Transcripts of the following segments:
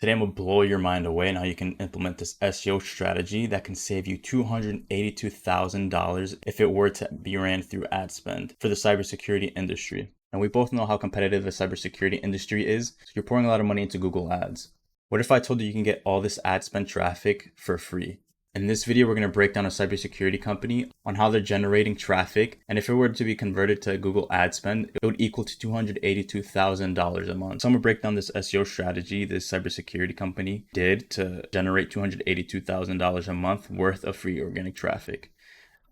Today I'm gonna blow your mind away on how you can implement this SEO strategy that can save you $282,000 if it were to be ran through ad spend for the cybersecurity industry. And we both know how competitive the cybersecurity industry is, so you're pouring a lot of money into Google Ads. What if I told you you can get all this ad spend traffic for free? In this video, we're going to break down a cybersecurity company on how they're generating traffic. And if it were to be converted to Google ad spend, it would equal to $282,000 a month. So I'm going to break down this SEO strategy this cybersecurity company did to generate $282,000 a month worth of free organic traffic.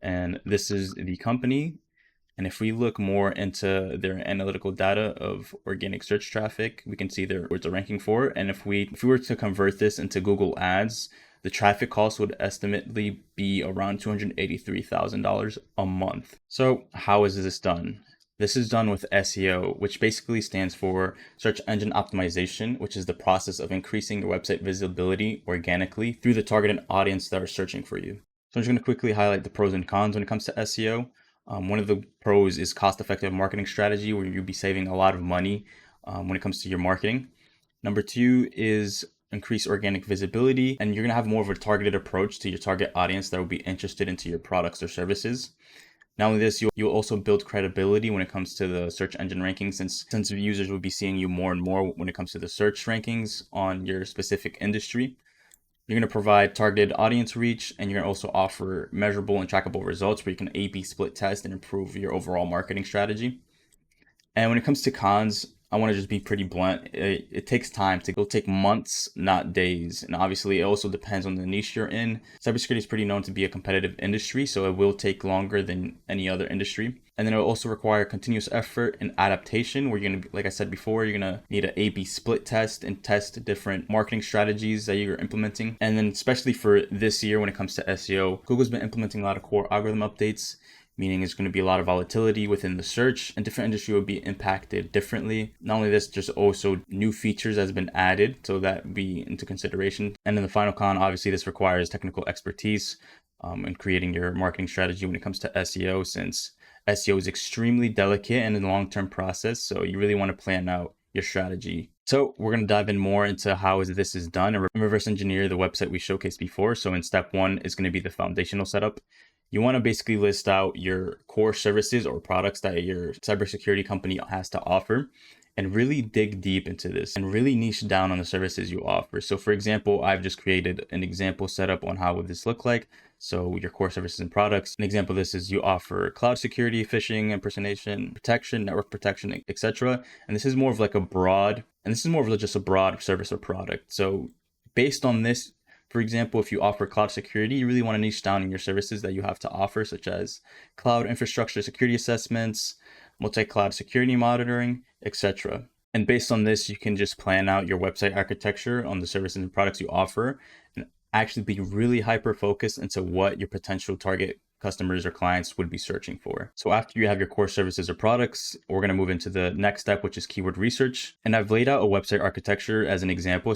And this is the company. And if we look more into their analytical data of organic search traffic, we can see what's the ranking for. And if we were to convert this into Google Ads, the traffic cost would estimately be around $283,000 a month. So how is this done? This is done with SEO, which basically stands for search engine optimization, which is the process of increasing your website visibility organically through the targeted audience that are searching for you. So I'm just going to quickly highlight the pros and cons when it comes to SEO. One of the pros is cost-effective marketing strategy, where you'll be saving a lot of money when it comes to your marketing. Number two is increase organic visibility, and you're going to have more of a targeted approach to your target audience that will be interested into your products or services. Not only this, you'll also build credibility when it comes to the search engine rankings, since users will be seeing you more and more when it comes to the search rankings on your specific industry. You're going to provide targeted audience reach, and you're going to also offer measurable and trackable results where you can A/B split test and improve your overall marketing strategy. And when it comes to cons, I want to just be pretty blunt. It takes time. It'll take months, not days. And obviously, it also depends on the niche you're in. Cybersecurity is pretty known to be a competitive industry, so it will take longer than any other industry. And then it will also require continuous effort and adaptation, where you're going to, like I said before, you're going to need an A/B split test and test different marketing strategies that you're implementing. And then especially for this year, when it comes to SEO, Google's been implementing a lot of core algorithm updates, meaning there's going to be a lot of volatility within the search, and different industry will be impacted differently. Not only this, just also new features has been added, so that be into consideration. And then the final con, obviously this requires technical expertise in creating your marketing strategy when it comes to SEO, since SEO is extremely delicate and a long-term process, so you really want to plan out your strategy. So we're going to dive in more into how this is done and reverse engineer the website we showcased before. So in step one is going to be the foundational setup. You want to basically list out your core services or products that your cybersecurity company has to offer, and really dig deep into this and really niche down on the services you offer. So for example, I've just created an example setup on how would this look like. So your core services and products. An example of this is you offer cloud security, phishing, impersonation protection, network protection, etc. And this is more of like just a broad service or product. So based on this, for example, if you offer cloud security, you really want to niche down in your services that you have to offer, such as cloud infrastructure security assessments, multi-cloud security monitoring, etc. And based on this, you can just plan out your website architecture on the services and products you offer and actually be really hyper-focused into what your potential target customers or clients would be searching for. So after you have your core services or products, we're going to move into the next step, which is keyword research. And I've laid out a website architecture as an example.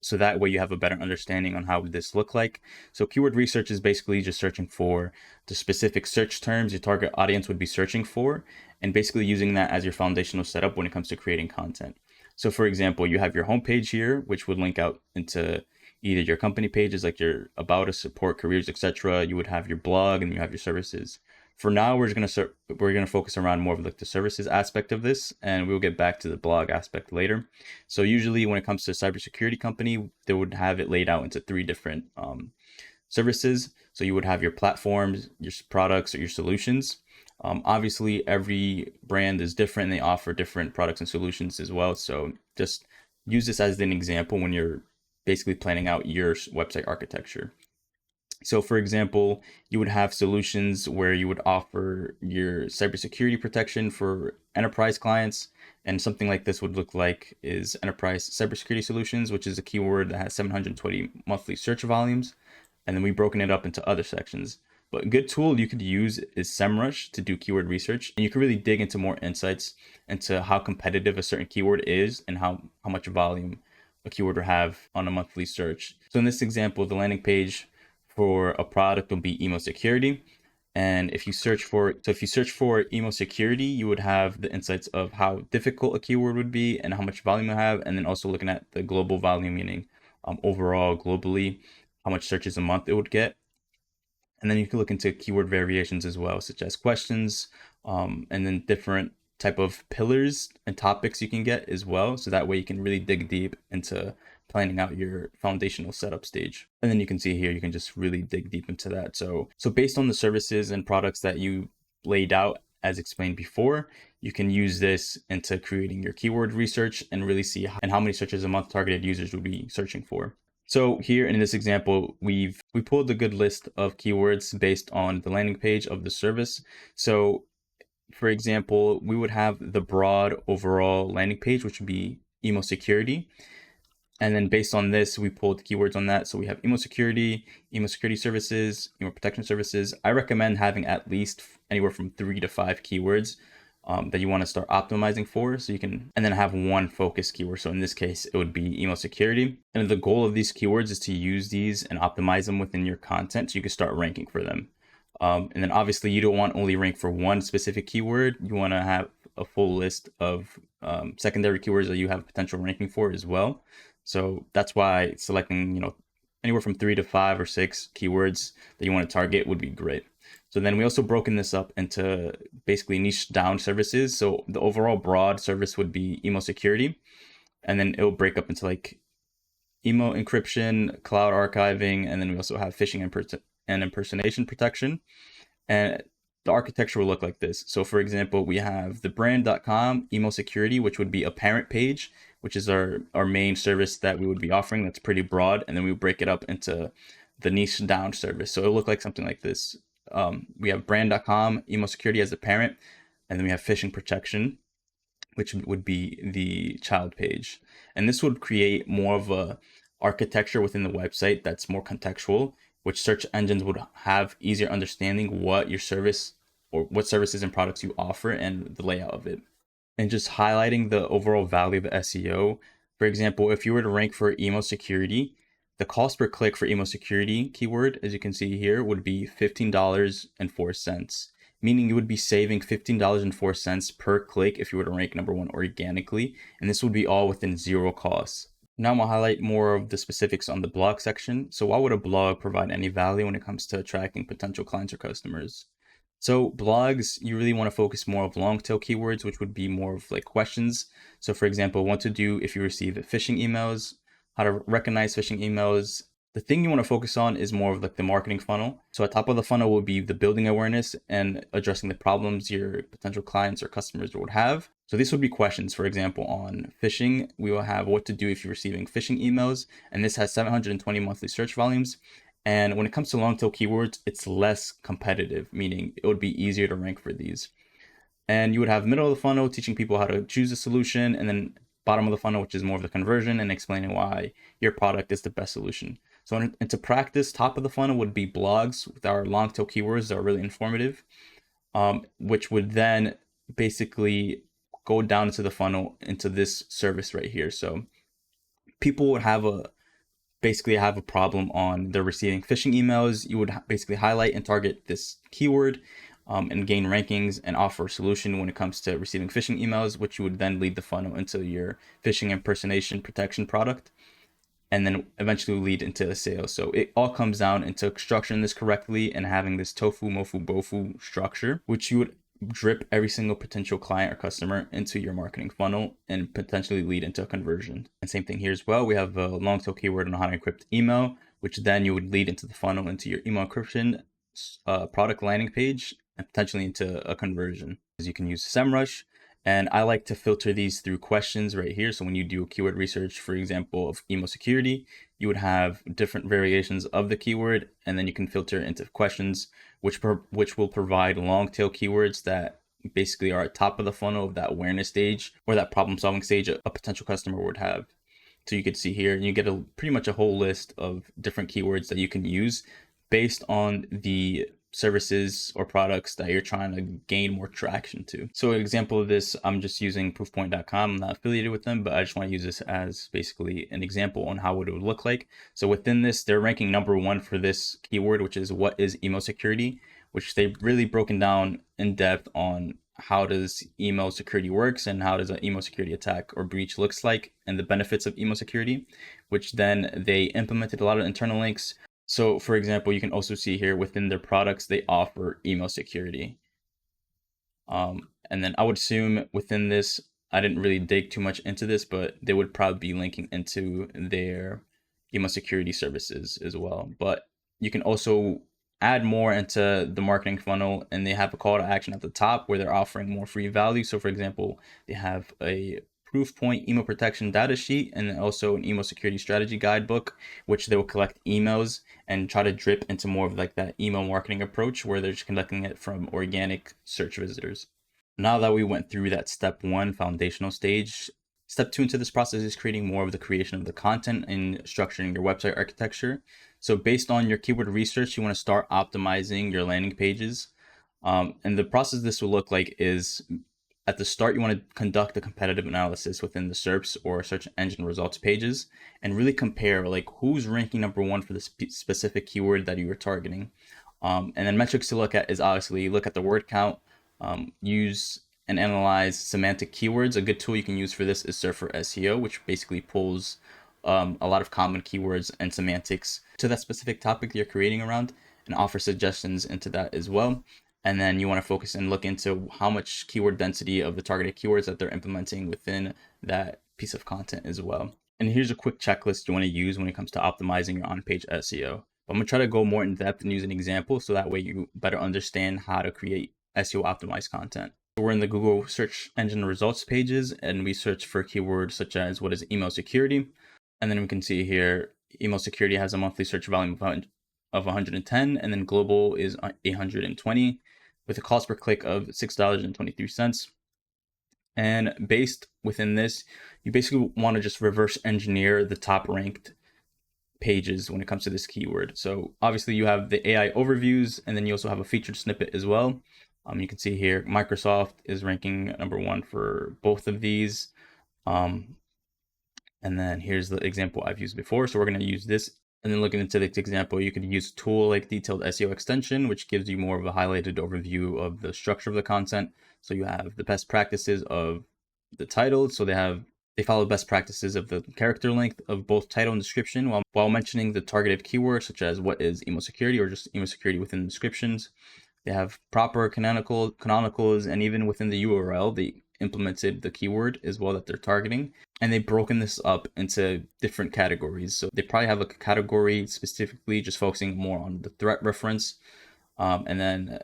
So that way you have a better understanding on how would this look like. So keyword research is basically just searching for the specific search terms your target audience would be searching for, and basically using that as your foundational setup when it comes to creating content. So for example, you have your homepage here, which would link out into either your company pages like your about us, support, careers, etc. You would have your blog, and you have your services. For now, we're going to focus around more of like the services aspect of this, and we'll get back to the blog aspect later. So usually when it comes to a cybersecurity company, they would have it laid out into three different services. So you would have your platforms, your products, or your solutions. Obviously, every brand is different and they offer different products and solutions as well. So just use this as an example when you're basically planning out your website architecture. So for example, you would have solutions where you would offer your cybersecurity protection for enterprise clients. And something like this would look like is enterprise cybersecurity solutions, which is a keyword that has 720 monthly search volumes. And then we've broken it up into other sections. But a good tool you could use is SEMrush to do keyword research. And you can really dig into more insights into how competitive a certain keyword is and how much volume a keyword will have on a monthly search. So in this example, the landing page for a product will be email security. And if you search for email security, you would have the insights of how difficult a keyword would be and how much volume you have, and then also looking at the global volume, meaning overall globally, how much searches a month it would get. And then you can look into keyword variations as well, such as questions, and then different type of pillars and topics you can get as well. So that way you can really dig deep into planning out your foundational setup stage. And then you can see here, you can just really dig deep into that. So based on the services and products that you laid out as explained before, you can use this into creating your keyword research and really see how many searches a month targeted users would be searching for. So here in this example, we pulled a good list of keywords based on the landing page of the service. So for example, we would have the broad overall landing page, which would be email security. And then based on this, we pulled keywords on that. So we have email security services, email protection services. I recommend having at least anywhere from 3 to 5 keywords that you want to start optimizing for. So you can, and then have one focus keyword. So in this case, it would be email security. And the goal of these keywords is to use these and optimize them within your content so you can start ranking for them. And then obviously you don't want only rank for one specific keyword. You want to have a full list of secondary keywords that you have potential ranking for as well. So that's why selecting, anywhere from 3 to 5 or 6 keywords that you want to target would be great. So then we also broken this up into basically niche down services. So the overall broad service would be email security, and then it will break up into like email encryption, cloud archiving, and then we also have phishing and impersonation protection. And the architecture will look like this. So for example, we have the brand.com email security, which would be a parent page, which is our main service that we would be offering. That's pretty broad. And then we break it up into the niche down service. So it'll look like something like this. We have brand.com email security as a parent, and then we have phishing protection, which would be the child page. And this would create more of a architecture within the website that's more contextual, which search engines would have easier understanding what your service or what services and products you offer and the layout of it. And just highlighting the overall value of SEO. For example, if you were to rank for email security, the cost per click for email security keyword, as you can see here, would be $15.04, meaning you would be saving $15.04 per click if you were to rank number 1 organically. And this would be all within zero costs. Now I'm going to highlight more of the specifics on the blog section. So why would a blog provide any value when it comes to attracting potential clients or customers? So blogs, you really want to focus more of long tail keywords, which would be more of like questions. So for example, what to do if you receive phishing emails, how to recognize phishing emails. The thing you want to focus on is more of like the marketing funnel. So at top of the funnel will be the building awareness and addressing the problems your potential clients or customers would have. So these would be questions. For example, on phishing, we will have what to do if you're receiving phishing emails. And this has 720 monthly search volumes. And when it comes to long tail keywords, it's less competitive, meaning it would be easier to rank for these. And you would have middle of the funnel teaching people how to choose a solution, and then bottom of the funnel, which is more of the conversion and explaining why your product is the best solution. So into practice, top of the funnel would be blogs with our long tail keywords that are really informative, which would then basically go down into the funnel into this service right here. So people would have a problem on they're receiving phishing emails. You would basically highlight and target this keyword and gain rankings and offer a solution when it comes to receiving phishing emails, which you would then lead the funnel into your phishing impersonation protection product, and then eventually lead into a sale. So it all comes down into structuring this correctly and having this tofu, mofu, bofu structure, which you would drip every single potential client or customer into your marketing funnel and potentially lead into a conversion. And same thing here as well. We have a long tail keyword on how to encrypt email, which then you would lead into the funnel into your email encryption product landing page and potentially into a conversion. As you can use SEMrush. And I like to filter these through questions right here. So when you do keyword research, for example, of email security, you would have different variations of the keyword, and then you can filter into questions, which will provide long tail keywords that basically are at top of the funnel of that awareness stage or that problem solving stage a potential customer would have. So you could see here, and you get pretty much a whole list of different keywords that you can use based on the services or products that you're trying to gain more traction to. So an example of this, I'm just using proofpoint.com. I'm not affiliated with them, but I just want to use this as basically an example on how it would look like. So within this, they're ranking number 1 for this keyword, which is what is email security, which they've really broken down in depth on how does email security works and how does an email security attack or breach looks like and the benefits of email security, which then they implemented a lot of internal links. So for example, you can also see here within their products, they offer email security. And then I would assume within this, I didn't really dig too much into this, but they would probably be linking into their email security services as well. But you can also add more into the marketing funnel, and they have a call to action at the top where they're offering more free value. So for example, they have a proof point email protection data sheet and also an email security strategy guidebook, which they will collect emails and try to drip into more of like that email marketing approach where they're just conducting it from organic search visitors. Now that we went through that step one foundational stage, step two into this process is creating more of the creation of the content and structuring your website architecture. So based on your keyword research, you want to start optimizing your landing pages. And the process this will look like is at the start, you want to conduct a competitive analysis within the SERPs or search engine results pages and really compare like who's ranking number one for the specific keyword that you are targeting. And then metrics to look at is obviously look at the word count, use and analyze semantic keywords. A good tool you can use for this is Search for SEO, which basically pulls a lot of common keywords and semantics to that specific topic you're creating around and offer suggestions into that as well. And then you want to focus and look into how much keyword density of the targeted keywords that they're implementing within that piece of content as well. And here's a quick checklist you want to use when it comes to optimizing your on-page SEO. I'm going to try to go more in depth and use an example so that way you better understand how to create SEO optimized content. We're in the Google search engine results pages and we search for keywords such as what is email security. And then we can see here, email security has a monthly search volume of 110, and then global is 820 with a cost per click of $6.23. And based within this, you basically want to just reverse engineer the top ranked pages when it comes to this keyword. So obviously you have the AI overviews, and then you also have a featured snippet as well. You can see here, Microsoft is ranking number one for both of these. And then here's the example I've used before. So we're going to use this. And then looking into this example, you could use a tool like Detailed SEO Extension, which gives you more of a highlighted overview of the structure of the content. So you have the best practices of the title. So they follow best practices of the character length of both title and description while mentioning the targeted keywords, such as what is email security or just email security within the descriptions. They have proper canonicals, and even within the URL, they implemented the keyword as well that they're targeting. And they've broken this up into different categories. So they probably have a category specifically just focusing more on the threat reference. And then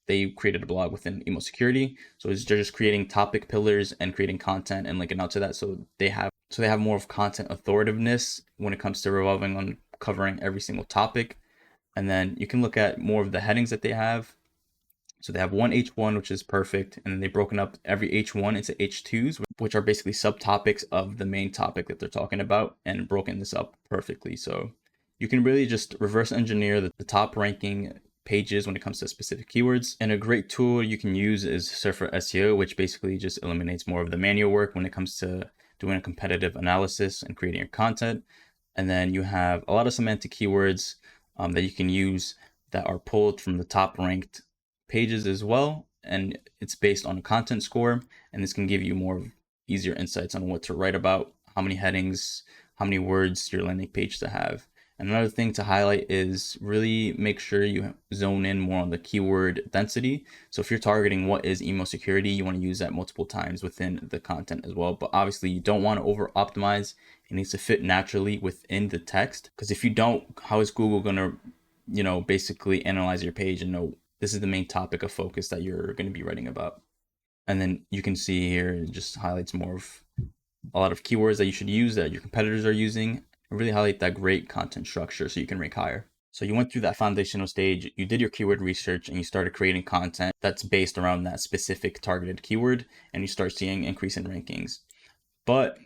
they created a blog within email security. So they're just creating topic pillars and creating content and linking out to that. So they have more of content authoritativeness when it comes to revolving on covering every single topic. And then you can look at more of the headings that they have. So they have one H1, which is perfect. And then they've broken up every H1 into H2s, which are basically subtopics of the main topic that they're talking about, and broken this up perfectly. So you can really just reverse engineer the top ranking pages when it comes to specific keywords. And a great tool you can use is Search for SEO, which basically just eliminates more of the manual work when it comes to doing a competitive analysis and creating your content. And then you have a lot of semantic keywords that you can use that are pulled from the top ranked pages as well, and it's based on a content score, and this can give you more easier insights on what to write about, how many headings, how many words your landing page to have. And another thing to highlight is really make sure you zone in more on the keyword density. So if you're targeting what is email security, you want to use that multiple times within the content as well. But obviously you don't want to over optimize. It needs to fit naturally within the text, because if you don't, how is Google going to basically analyze your page and know this is the main topic of focus that you're going to be writing about? And then you can see here, it just highlights more of a lot of keywords that you should use that your competitors are using, and really highlight that great content structure so you can rank higher. So you went through that foundational stage, you did your keyword research, and you started creating content that's based around that specific targeted keyword, and you start seeing increase in rankings. But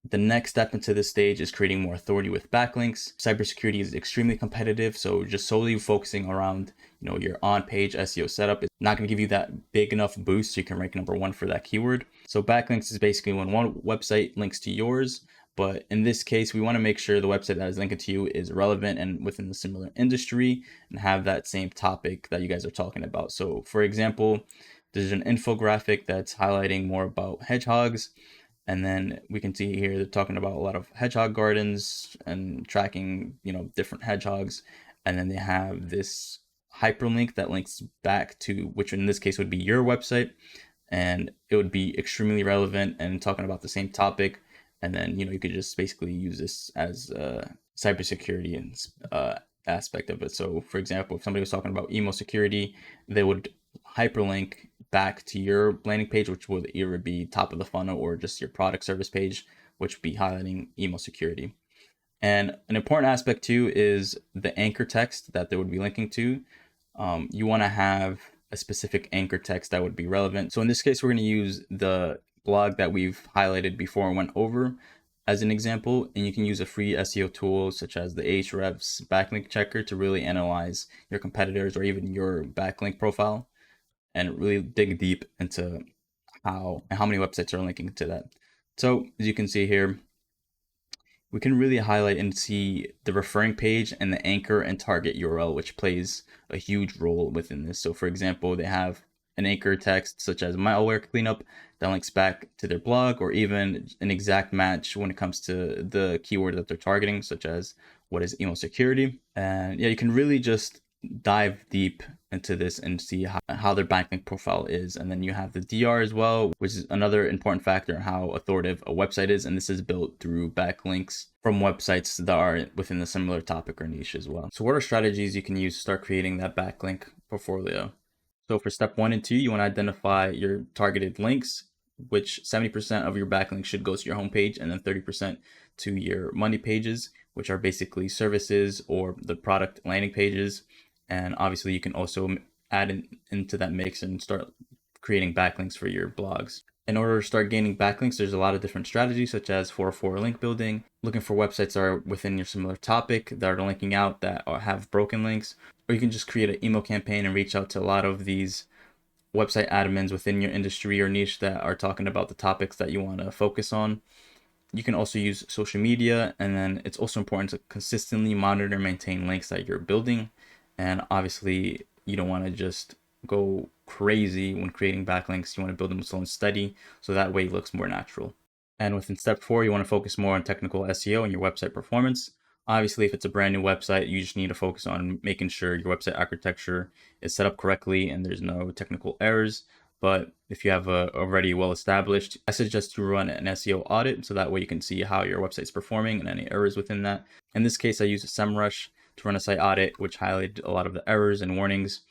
the next step into this stage is creating more authority with backlinks. Cybersecurity is extremely competitive, so just solely focusing around your on-page SEO setup is not going to give you that big enough boost so you can rank number one for that keyword. So backlinks is basically when one website links to yours, But in this case, we want to make sure the website that is linking to you is relevant and within the similar industry and have that same topic that you guys are talking about. So for example, there's an infographic that's highlighting more about hedgehogs. And then we can see here they're talking about a lot of hedgehog gardens and tracking, different hedgehogs. And then they have this hyperlink that links back to, which in this case would be your website, and it would be extremely relevant and talking about the same topic. And then you could just basically use this as a cybersecurity aspect of it. So for example, if somebody was talking about email security, they would hyperlink back to your landing page, which would either be top of the funnel or just your product service page, which would be highlighting email security. And an important aspect too is the anchor text that they would be linking to. You want to have a specific anchor text that would be relevant. So in this case, we're going to use the blog that we've highlighted before and went over as an example. And you can use a free SEO tool such as the Ahrefs backlink checker to really analyze your competitors or even your backlink profile and really dig deep into how many websites are linking to that. So as you can see here, we can really highlight and see the referring page and the anchor and target URL, which plays a huge role within this. So for example, they have an anchor text such as malware cleanup that links back to their blog, or even an exact match when it comes to the keyword that they're targeting, such as what is email security. And yeah, you can really just dive deep into this and see how their backlink profile is. And then you have the DR as well, which is another important factor in how authoritative a website is. And this is built through backlinks from websites that are within the similar topic or niche as well. So what are strategies you can use to start creating that backlink portfolio? So for step 1 and 2, you want to identify your targeted links, which 70% of your backlinks should go to your homepage, and then 30% to your money pages, which are basically services or the product landing pages. And obviously you can also add into that mix and start creating backlinks for your blogs. In order to start gaining backlinks, there's a lot of different strategies, such as 404 link building, looking for websites that are within your similar topic that are linking out that have broken links, or you can just create an email campaign and reach out to a lot of these website admins within your industry or niche that are talking about the topics that you want to focus on. You can also use social media, and then it's also important to consistently monitor and maintain links that you're building. And obviously you don't want to just go crazy when creating backlinks. You want to build them slow and steady, so that way it looks more natural. And within step 4, you want to focus more on technical SEO and your website performance. Obviously, if it's a brand new website, you just need to focus on making sure your website architecture is set up correctly and there's no technical errors. But if you have a already well established, I suggest you run an SEO audit, so that way you can see how your website's performing and any errors within that. In this case, I use SEMrush to run a site audit, which highlighted a lot of the errors and warnings.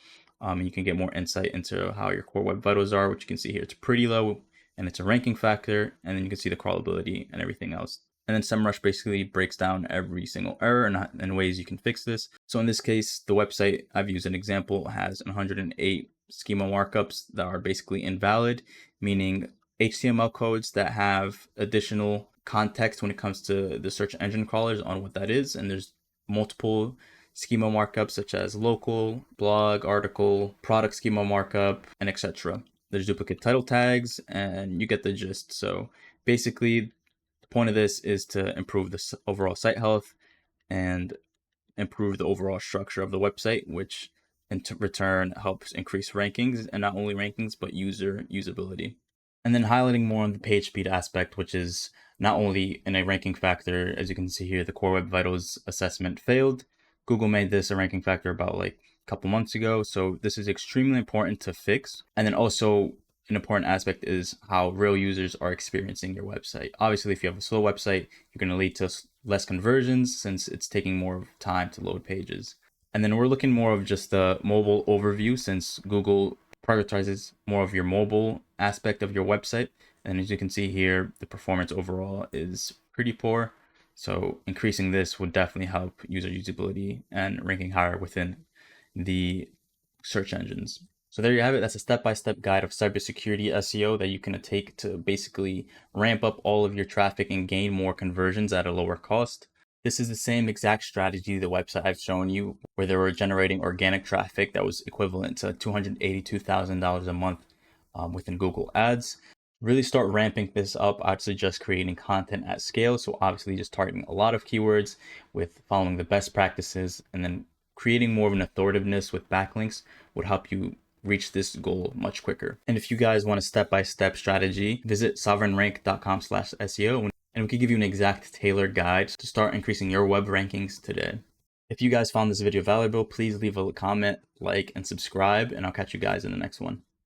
And you can get more insight into how your core web vitals are, which you can see here. It's pretty low and it's a ranking factor. And then you can see the crawlability and everything else. And then SEMrush basically breaks down every single error and ways you can fix this. So in this case, the website I've used an example has 108 schema markups that are basically invalid, meaning HTML codes that have additional context when it comes to the search engine crawlers on what that is. And there's multiple schema markups such as local, blog, article, product schema markup, and etc. There's duplicate title tags, and you get the gist. So basically, the point of this is to improve the overall site health and improve the overall structure of the website, which in return helps increase rankings, and not only rankings, but usability. And then highlighting more on the page speed aspect, which is not only in a ranking factor. As you can see here, the Core Web Vitals assessment failed. Google made this a ranking factor about like a couple months ago. So this is extremely important to fix. And then also an important aspect is how real users are experiencing your website. Obviously, if you have a slow website, you're going to lead to less conversions since it's taking more time to load pages. And then we're looking more of just the mobile overview, since Google prioritizes more of your mobile aspect of your website. And as you can see here, the performance overall is pretty poor. So increasing this would definitely help user usability and ranking higher within the search engines. So there you have it. That's a step-by-step guide of cybersecurity SEO that you can take to basically ramp up all of your traffic and gain more conversions at a lower cost. This is the same exact strategy the website I've shown you, where they were generating organic traffic that was equivalent to $282,000 a month within Google Ads. really start ramping this up, I'd suggest creating content at scale. So obviously just targeting a lot of keywords with following the best practices, and then creating more of an authoritiveness with backlinks would help you reach this goal much quicker. And if you guys want a step-by-step strategy, visit sovereignrank.com/SEO and we can give you an exact tailored guide to start increasing your web rankings today. If you guys found this video valuable, please leave a comment, like, and subscribe, and I'll catch you guys in the next one.